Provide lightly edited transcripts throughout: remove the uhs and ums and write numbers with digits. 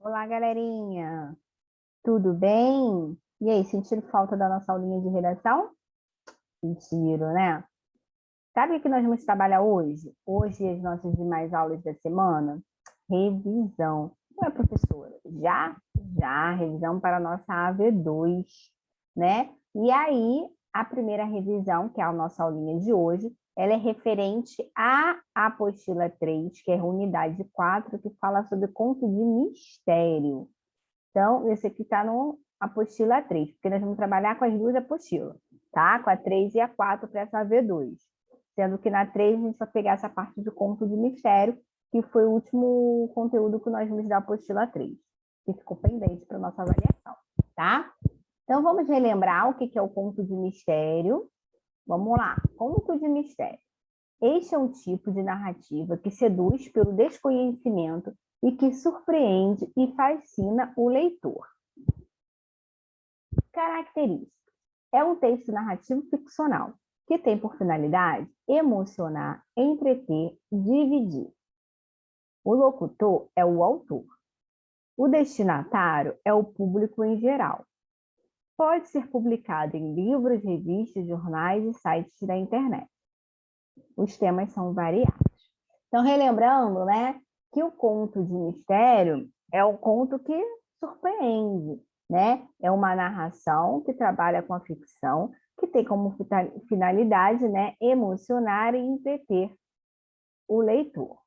Olá, galerinha! Tudo bem? E aí, sentindo falta da nossa aulinha de redação? Sentiram, né? Sabe o que nós vamos trabalhar hoje? Hoje, as nossas demais aulas da semana? Revisão. Não é, professora? Já, revisão para a nossa AV2, né? E aí, a primeira revisão, que é a nossa aulinha de hoje, ela é referente à apostila 3, que é a unidade 4, que fala sobre conto de mistério. Então, esse aqui está no apostila 3, porque nós vamos trabalhar com as duas apostilas, tá? Com a 3 e a 4 para essa V2. Sendo que na 3 a gente vai pegar essa parte de conto de mistério, que foi o último conteúdo que nós vimos da apostila 3, que ficou pendente para nossa avaliação, tá? Então, vamos relembrar o que é o conto de mistério. Vamos lá, conto de mistério. Este é um tipo de narrativa que seduz pelo desconhecimento e que surpreende e fascina o leitor. Características. É um texto narrativo ficcional, que tem por finalidade emocionar, entreter, dividir. O locutor é o autor. O destinatário é o público em geral. Pode ser publicado em livros, revistas, jornais e sites da internet. Os temas são variados. Então, relembrando, né, que o conto de mistério é um conto que surpreende, né? É uma narração que trabalha com a ficção, que tem como finalidade, né, emocionar e entreter o leitor.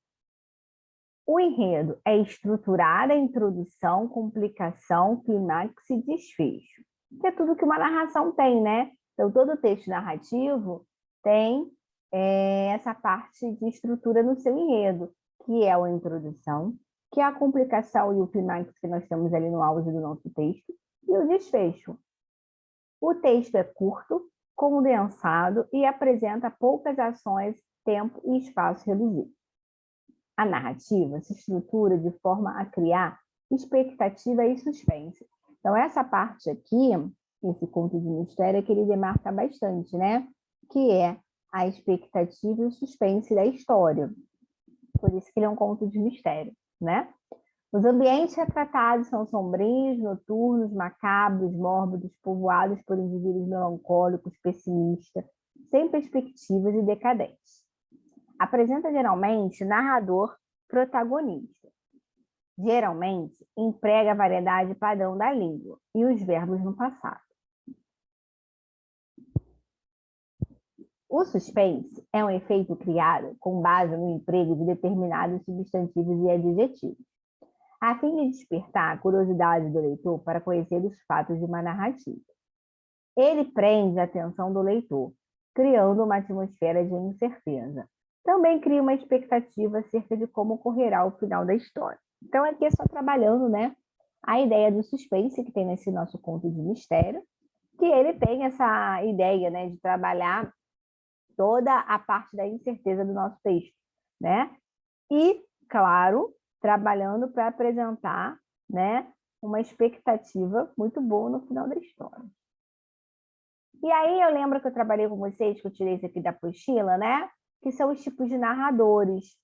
O enredo é estruturar a introdução, complicação, clímax e desfecho. Que é tudo que uma narração tem, né? Então, todo texto narrativo tem essa parte de estrutura no seu enredo, que é a introdução, que é a complicação e o clímax que nós temos ali no auge do nosso texto, e o desfecho. O texto é curto, condensado e apresenta poucas ações, tempo e espaço reduzido. A narrativa se estrutura de forma a criar expectativa e suspense. Então, essa parte aqui, esse conto de mistério, é que ele demarca bastante, né? Que é a expectativa e o suspense da história. Por isso que ele é um conto de mistério, né? Os ambientes retratados são sombrios, noturnos, macabros, mórbidos, povoados por indivíduos melancólicos, pessimistas, sem perspectivas e decadentes. Apresenta geralmente narrador protagonista. Geralmente emprega a variedade padrão da língua e os verbos no passado. O suspense é um efeito criado com base no emprego de determinados substantivos e adjetivos, a fim de despertar a curiosidade do leitor para conhecer os fatos de uma narrativa. Ele prende a atenção do leitor, criando uma atmosfera de incerteza. Também cria uma expectativa acerca de como ocorrerá o final da história. Então, aqui é só trabalhando, né, a ideia do suspense que tem nesse nosso conto de mistério, que ele tem essa ideia, né, de trabalhar toda a parte da incerteza do nosso texto, né? E, claro, trabalhando para apresentar, né, uma expectativa muito boa no final da história. E aí eu lembro que eu trabalhei com vocês, que eu tirei isso aqui da apostila, né? Que são os tipos de narradores.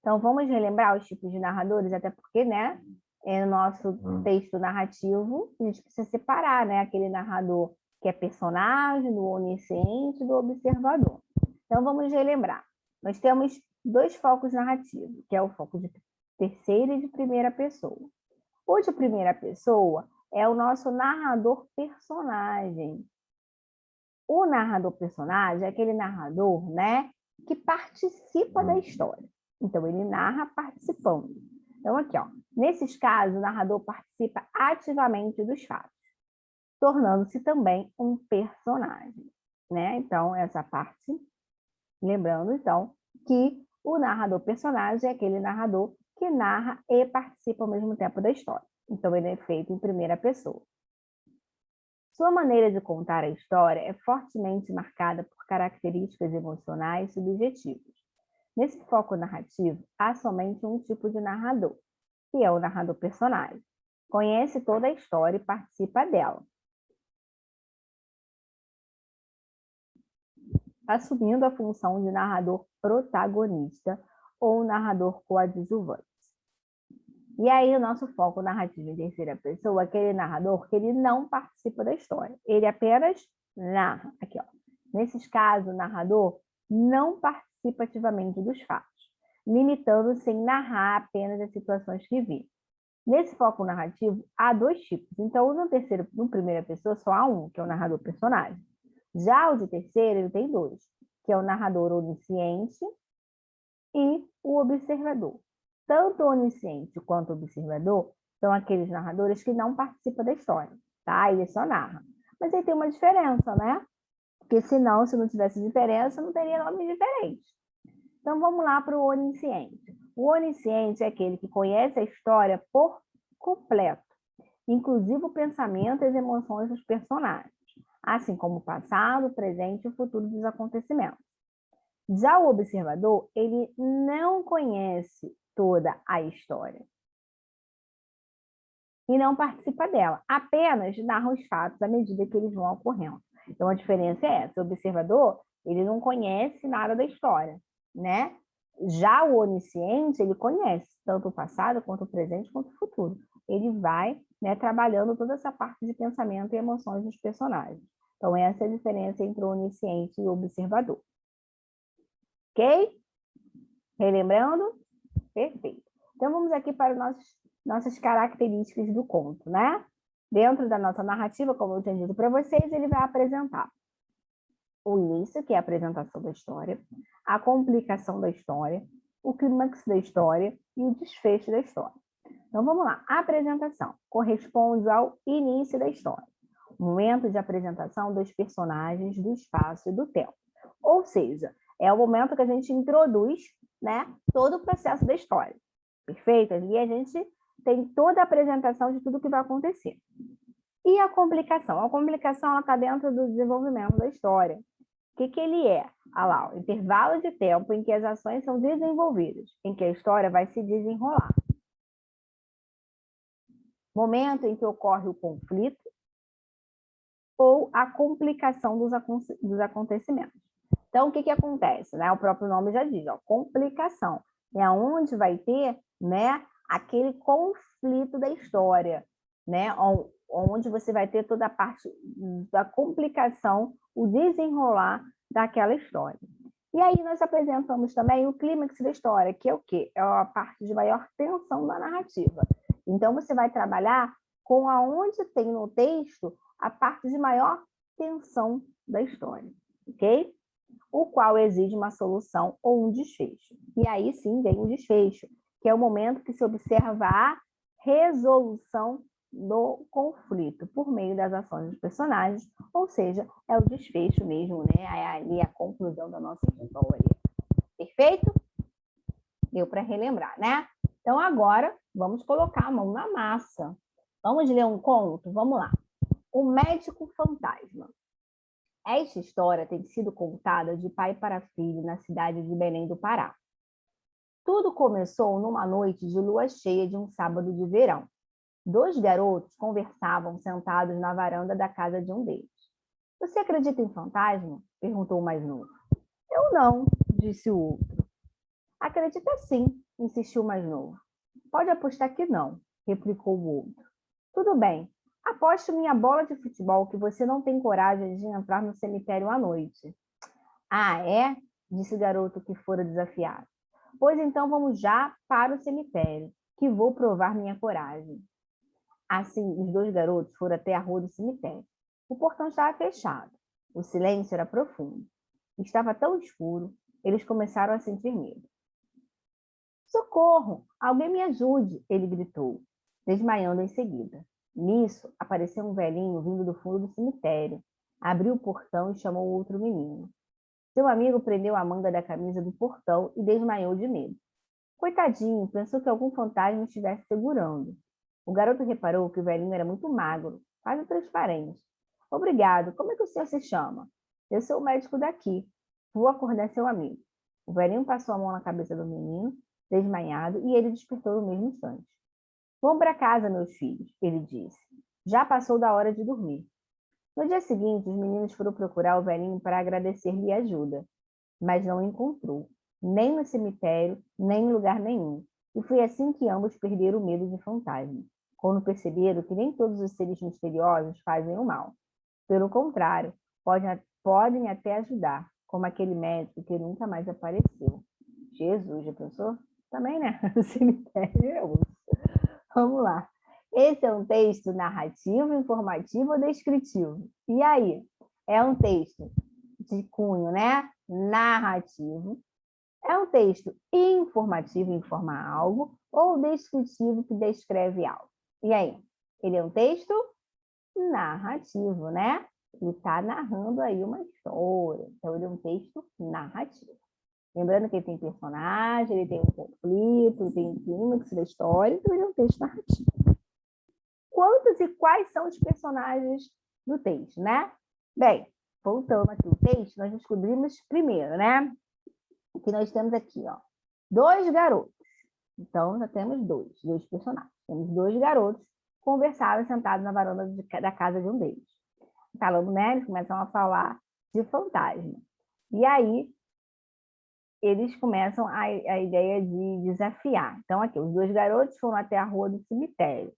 Então, vamos relembrar os tipos de narradores, até porque, né, no nosso texto narrativo, a gente precisa separar, né, aquele narrador que é personagem, do onisciente e do observador. Então, vamos relembrar. Nós temos dois focos narrativos, que é o foco de terceira e de primeira pessoa. O de primeira pessoa é o nosso narrador personagem. O narrador personagem é aquele narrador, né, que participa da história. Então, ele narra participando. Então, aqui, ó, nesses casos, o narrador participa ativamente dos fatos, tornando-se também um personagem, né? Então, essa parte, lembrando, então, que o narrador personagem é aquele narrador que narra e participa ao mesmo tempo da história. Então, ele é feito em primeira pessoa. Sua maneira de contar a história é fortemente marcada por características emocionais subjetivas. Nesse foco narrativo, há somente um tipo de narrador, que é o narrador personagem. Conhece toda a história e participa dela, assumindo a função de narrador protagonista ou narrador coadjuvante. E aí o nosso foco narrativo em terceira pessoa é aquele narrador que ele não participa da história. Ele apenas narra. Aqui, ó. Nesses casos, o narrador não participa ativamente dos fatos, limitando-se em narrar apenas as situações que vive. Nesse foco narrativo, há dois tipos. Então, no primeira pessoa, só há um, que é o narrador personagem. Já o de terceira, ele tem dois, que é o narrador onisciente e o observador. Tanto o onisciente quanto o observador são aqueles narradores que não participam da história, tá? Ele só narra. Mas aí tem uma diferença, né? Porque senão, se não tivesse diferença, não teria nome diferente. Então, vamos lá para o onisciente. O onisciente é aquele que conhece a história por completo, inclusive o pensamento e as emoções dos personagens, assim como o passado, o presente e o futuro dos acontecimentos. Já o observador, ele não conhece toda a história e não participa dela, apenas narra os fatos à medida que eles vão ocorrendo. Então, a diferença é essa: o observador, ele não conhece nada da história, né? Já o onisciente, ele conhece tanto o passado, quanto o presente, quanto o futuro. Ele vai, né, trabalhando toda essa parte de pensamento e emoções dos personagens. Então, essa é a diferença entre o onisciente e o observador. Ok? Relembrando? Perfeito. Então, vamos aqui para nossas características do conto, né? Dentro da nossa narrativa, como eu tinha dito para vocês, ele vai apresentar o início, que é a apresentação da história, a complicação da história, o clímax da história e o desfecho da história. Então, vamos lá. A apresentação corresponde ao início da história, o momento de apresentação dos personagens, do espaço e do tempo. Ou seja, é o momento que a gente introduz, né, todo o processo da história. Perfeito? Ali a gente tem toda a apresentação de tudo que vai acontecer. E a complicação? A complicação está dentro do desenvolvimento da história. O que ele é? Ah lá, o intervalo de tempo em que as ações são desenvolvidas, em que a história vai se desenrolar. Momento em que ocorre o conflito ou a complicação dos acontecimentos. Então, o que acontece? Né? O próprio nome já diz, ó, complicação. É onde vai ter, né, aquele conflito da história, né? Onde você vai ter toda a parte da complicação, o desenrolar daquela história. E aí nós apresentamos também o clímax da história, que é o quê? É a parte de maior tensão da narrativa. Então, você vai trabalhar com aonde tem no texto a parte de maior tensão da história, ok? O qual exige uma solução ou um desfecho. E aí sim vem o desfecho, que é o momento que se observa a resolução do conflito por meio das ações dos personagens, ou seja, é o desfecho mesmo, né? É ali a conclusão da nossa história. Perfeito? Deu para relembrar, né? Então agora vamos colocar a mão na massa. Vamos ler um conto? Vamos lá. O Médico Fantasma. Esta história tem sido contada de pai para filho na cidade de Belém do Pará. Tudo começou numa noite de lua cheia de um sábado de verão. Dois garotos conversavam sentados na varanda da casa de um deles. Você acredita em fantasma? Perguntou o mais novo. Eu não, disse o outro. Acredita sim, insistiu o mais novo. Pode apostar que não, replicou o outro. Tudo bem, aposto minha bola de futebol que você não tem coragem de entrar no cemitério à noite. Ah, é? Disse o garoto que fora desafiado. Pois então vamos já para o cemitério, que vou provar minha coragem. Assim, os dois garotos foram até a rua do cemitério. O portão estava fechado. O silêncio era profundo. Estava tão escuro, eles começaram a sentir medo. Socorro! Alguém me ajude! Ele gritou, desmaiando em seguida. Nisso, apareceu um velhinho vindo do fundo do cemitério. Abriu o portão e chamou outro menino. Seu amigo prendeu a manga da camisa do portão e desmaiou de medo. Coitadinho, pensou que algum fantasma estivesse segurando. O garoto reparou que o velhinho era muito magro, quase transparente. Obrigado, como é que o senhor se chama? Eu sou o médico daqui. Vou acordar seu amigo. O velhinho passou a mão na cabeça do menino, desmaiado, e ele despertou no mesmo instante. Vão para casa, meus filhos, ele disse. Já passou da hora de dormir. No dia seguinte, os meninos foram procurar o velhinho para agradecer-lhe a ajuda, mas não o encontrou, nem no cemitério, nem em lugar nenhum. E foi assim que ambos perderam o medo de fantasma, quando perceberam que nem todos os seres misteriosos fazem o mal. Pelo contrário, podem até ajudar, como aquele médico que nunca mais apareceu. Jesus, já pensou? Também, né? O cemitério é osso. Vamos lá. Esse é um texto narrativo, informativo ou descritivo? E aí? É um texto de cunho, né? Narrativo. É um texto informativo, informa algo, ou descritivo, que descreve algo. E aí? Ele é um texto narrativo, né? Ele está narrando aí uma história. Então, ele é um texto narrativo. Lembrando que ele tem personagem, ele tem um conflito, tem um clímax da história, então ele é um texto narrativo. Quantos e quais são os personagens do texto, né? Bem, voltando aqui ao texto, nós descobrimos primeiro, né? Que nós temos aqui, ó, 2 garotos. Então, já temos dois personagens. Temos 2 garotos conversavam sentados na varanda da casa de um deles. Falando, né? Eles começam a falar de fantasma. E aí, eles começam a ideia de desafiar. Então, aqui, os 2 garotos foram até a rua do cemitério.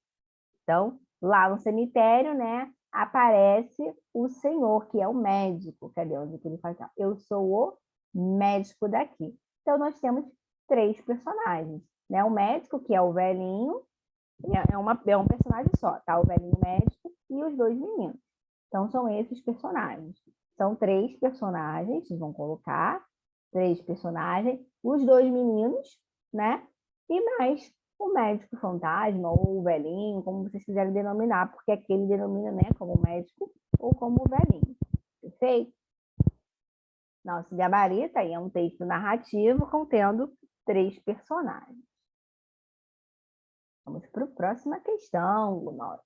Então, lá no cemitério, né, aparece o senhor, que é o médico. Cadê onde ele faz? Eu sou o médico daqui. Então, nós temos 3 personagens, né? O médico, que é o velhinho, é um personagem só, tá? O velhinho médico e os 2 meninos. Então, são esses personagens. São 3 personagens, vocês vão colocar 3 personagens, os 2 meninos, né? E mais o médico fantasma ou o velhinho, como vocês quiserem denominar, porque aqui ele denomina, né, como médico ou como velhinho. Perfeito? Nosso gabarito aí é um texto narrativo contendo 3 personagens. Vamos para a próxima questão, Nossa,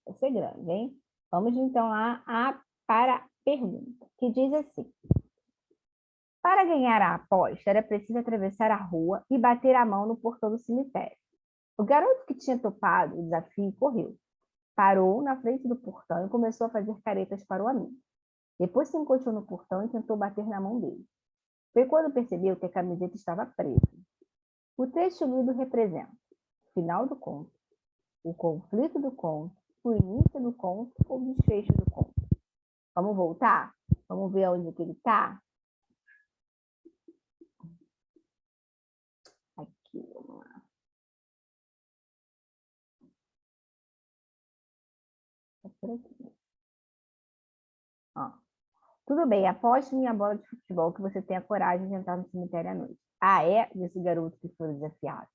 vai ser grande, hein? Vamos então lá para a pergunta, que diz assim: para ganhar a aposta, era preciso atravessar a rua e bater a mão no portão do cemitério. O garoto que tinha topado o desafio correu, parou na frente do portão e começou a fazer caretas para o amigo. Depois se encoxou no portão e tentou bater na mão dele. Foi quando percebeu que a camiseta estava presa. O trecho lido representa o final do conto, o conflito do conto, o início do conto ou o desfecho do conto. Vamos voltar? Vamos ver onde que ele está? Aqui, vamos lá. É por aqui. Ó. Tudo bem, aposte minha bola de futebol que você tenha coragem de entrar no cemitério à noite. Ah, é? Disse o garoto que foi desafiado.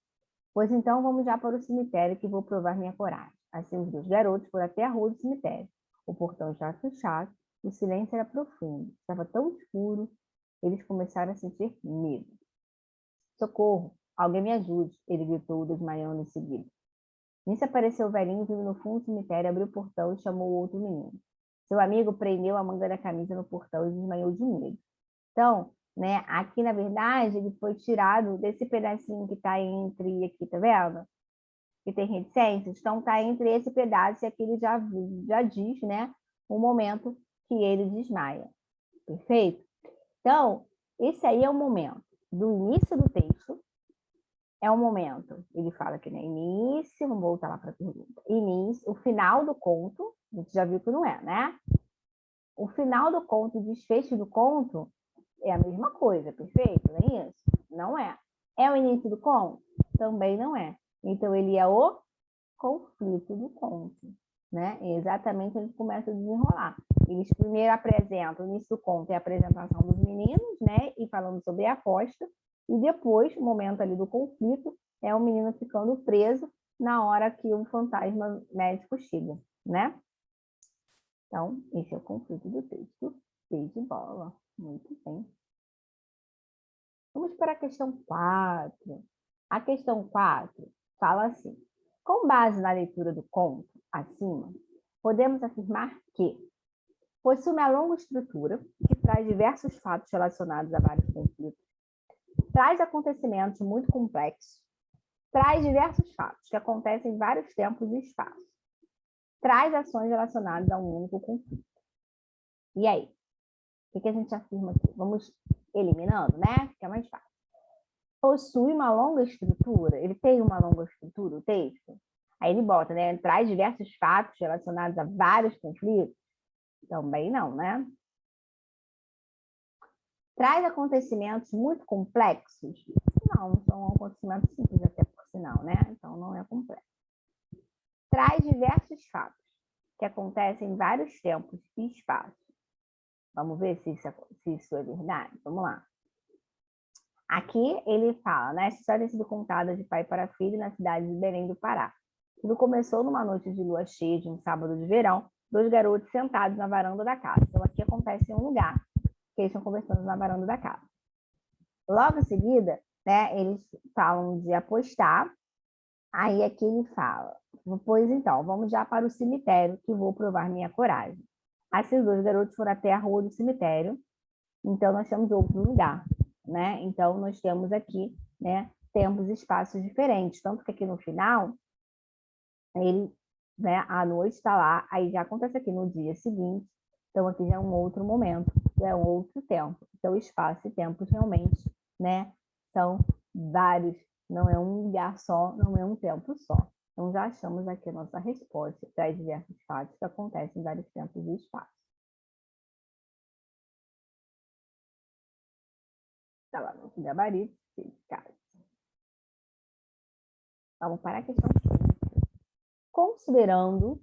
Pois então vamos já para o cemitério que vou provar minha coragem. Assim os 2 garotos foram até a rua do cemitério. O portão estava fechado, o silêncio era profundo, estava tão escuro, eles começaram a sentir medo. Socorro! Alguém me ajude! Ele gritou, desmaiando em seguida. Nisso apareceu o velhinho vindo no fundo do cemitério, abriu o portão e chamou o outro menino. Seu amigo prendeu a manga da camisa no portão e desmaiou de medo. Então, né, aqui na verdade, ele foi tirado desse pedacinho que está entre aqui, tá vendo? Que tem reticências. Então, está entre esse pedaço e aqui ele já diz, né, o momento que ele desmaia. Perfeito? Então, esse aí é o momento do início do texto. É o momento, ele fala que né, início, vamos voltar lá para a pergunta. Início, o final do conto, a gente já viu que não é, né? O final do conto, o desfecho do conto é a mesma coisa, perfeito? Não é isso? Não é. É o início do conto? Também não é. Então, ele é o conflito do conto, né? É exatamente onde começa a desenrolar. Eles primeiro apresentam, o início do conto é a apresentação dos meninos, né? E falando sobre a aposta. E depois, o momento ali do conflito, é o menino ficando preso na hora que o fantasma médico chega, né? Então, esse é o conflito do texto. P de bola. Muito bem. Vamos para a questão 4. A questão 4 fala assim: com base na leitura do conto acima, podemos afirmar que possui uma longa estrutura que traz diversos fatos relacionados a vários conflitos, traz acontecimentos muito complexos, traz diversos fatos que acontecem em vários tempos e espaços, traz ações relacionadas a um único conflito. E aí? O que a gente afirma aqui? Vamos eliminando, né? Fica mais fácil. possui uma longa estrutura? Ele tem uma longa estrutura, o texto? Aí ele bota, né? Traz diversos fatos relacionados a vários conflitos? Também não, né? Traz acontecimentos muito complexos? Não, são acontecimentos simples até por sinal, né? Então não é complexo. Traz diversos fatos que acontecem em vários tempos e espaços. Vamos ver se isso é verdade? Vamos lá. Aqui ele fala, né? Essa história tem sido contada de pai para filho na cidade de Belém do Pará. Tudo começou numa noite de lua cheia de um sábado de verão, dois garotos sentados na varanda da casa. Então aqui acontece em um lugar que eles estão conversando na varanda da casa. Logo em seguida, né, eles falam de apostar. Aí aqui ele fala, pois então, vamos já para o cemitério que vou provar minha coragem. Assim, os dois garotos foram até a rua do cemitério. Então, nós temos outro lugar, né? Então, nós temos aqui, né, tempos e espaços diferentes. Tanto que aqui no final, ele, né, a noite está lá, aí já acontece aqui no dia seguinte. Então, aqui já é um outro momento, já é um outro tempo. Então, espaço e tempos realmente, né, são vários. Não é um lugar só, não é um tempo só. Então, já achamos aqui a nossa resposta para os diversos fatos que acontecem em vários tempos e espaços. Está lá no gabarito, caso. Vamos para a questão 5. Considerando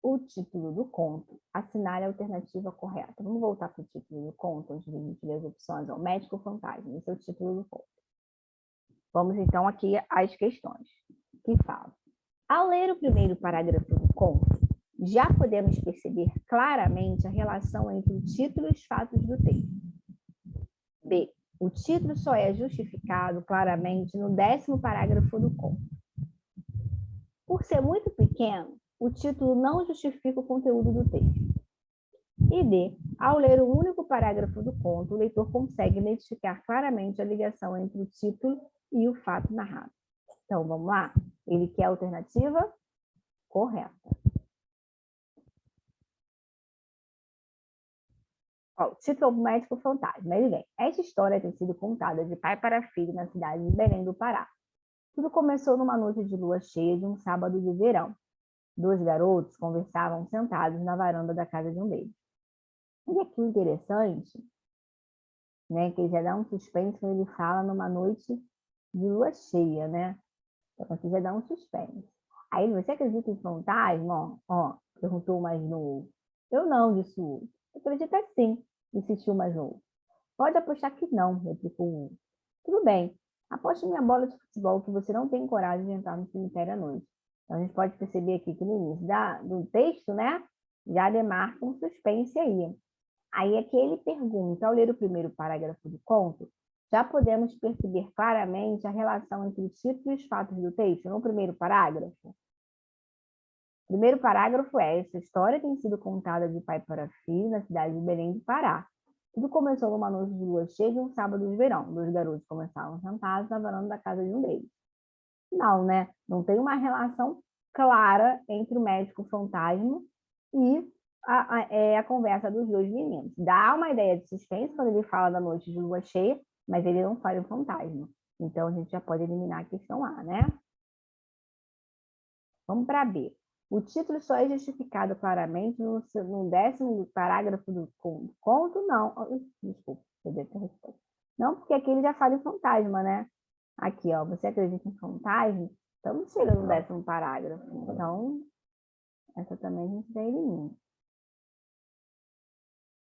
o título do conto, assinale a alternativa correta. Vamos voltar para o título do conto, antes de a gente ler as opções. O médico fantasma, esse é o título do conto. Vamos então aqui às questões que falam. Ao ler o primeiro parágrafo do conto, já podemos perceber claramente a relação entre o título e os fatos do texto. B. O título só é justificado claramente no 10º parágrafo do conto. Por ser muito pequeno, o título não justifica o conteúdo do texto. E D. Ao ler o único parágrafo do conto, o leitor consegue identificar claramente a ligação entre o título e o fato narrado. Então, vamos lá? Ele quer a alternativa correta. Ó, o título é o médico fantasma. Ele vem. Esta história tem sido contada de pai para filho na cidade de Belém do Pará. Tudo começou numa noite de lua cheia de um sábado de verão. Dois garotos conversavam sentados na varanda da casa de um deles. E aqui o interessante, né, que ele já dá um suspense quando ele fala numa noite de lua cheia, né? Então aqui já dá um suspense. Aí, você acredita em fantasma? Ó, perguntou o mais novo. Eu não, disse o outro. Eu acredito sim, disse o mais novo. Pode apostar que não, replicou o outro. Tudo bem, aposte minha bola de futebol que você não tem coragem de entrar no cemitério à noite. Então, a gente pode perceber aqui que no início do texto, né, já demarca um suspense aí. Aí é que ele pergunta, ao ler o primeiro parágrafo do conto, já podemos perceber claramente a relação entre o título e os fatos do texto no primeiro parágrafo? O primeiro parágrafo é: essa história tem sido contada de pai para filho na cidade de Belém do Pará. Tudo começou numa noite de lua cheia de um sábado de verão. Dois garotos começaram sentados na varanda da casa de um deles. Não, né? Não tem uma relação clara entre o médico fantasma e a conversa dos dois meninos. Dá uma ideia de suspense quando ele fala da noite de lua cheia, mas ele não fala o fantasma. Então, a gente já pode eliminar a questão A, né? Vamos para B. O título só é justificado claramente no 10º parágrafo do conto? Não. Desculpa, eu devo ter resposta. Não, porque aqui ele já fala em fantasma, né? Aqui, ó, você acredita em fantasma? Então, não chega no 10º parágrafo. Então, essa também a gente já elimina.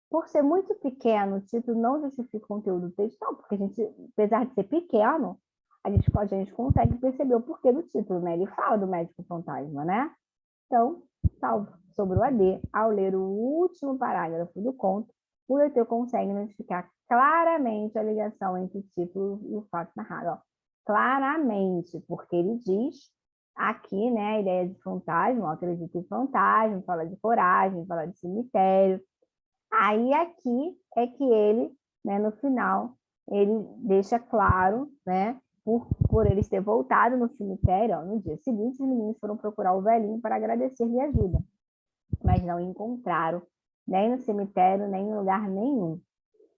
Por ser muito pequeno, o título não justifica o conteúdo do texto, não, porque a gente, apesar de ser pequeno, a gente consegue perceber o porquê do título, né? Ele fala do médico fantasma, né? Então, salvo sobre o AD, ao ler o último parágrafo do conto, o leitor consegue identificar claramente a ligação entre o título e o fato narrado. Ó, claramente, porque ele diz aqui, né, a ideia de fantasma, acredita em fantasma, fala de coragem, fala de cemitério. Aí aqui é que ele, né, no final, ele deixa claro, né, por eles ter voltado no cemitério, ó, no dia seguinte, os meninos foram procurar o velhinho para agradecer-lhe ajuda, mas não encontraram nem no cemitério, nem em lugar nenhum.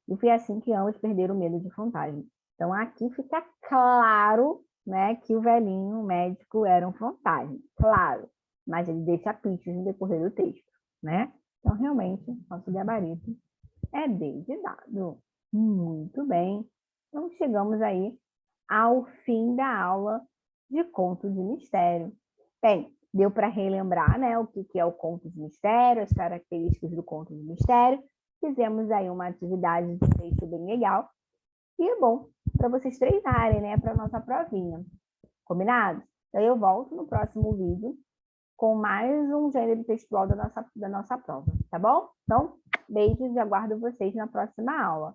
E foi assim que ambos perderam o medo de fantasma. Então, aqui fica claro, né, que o velhinho, o médico, era um fantasma. Claro, mas ele deixa pistas no decorrer do texto, né? Então, realmente, nosso gabarito é D de dado. Muito bem. Então, chegamos aí ao fim da aula de conto de mistério. Bem, deu para relembrar, né, o que é o conto de mistério, as características do conto de mistério. Fizemos aí uma atividade de texto bem legal. E é bom para vocês treinarem, né, para a nossa provinha. Combinado? Então, eu volto no próximo vídeo com mais um gênero textual da nossa prova, tá bom? Então, beijos e aguardo vocês na próxima aula.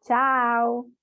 Tchau!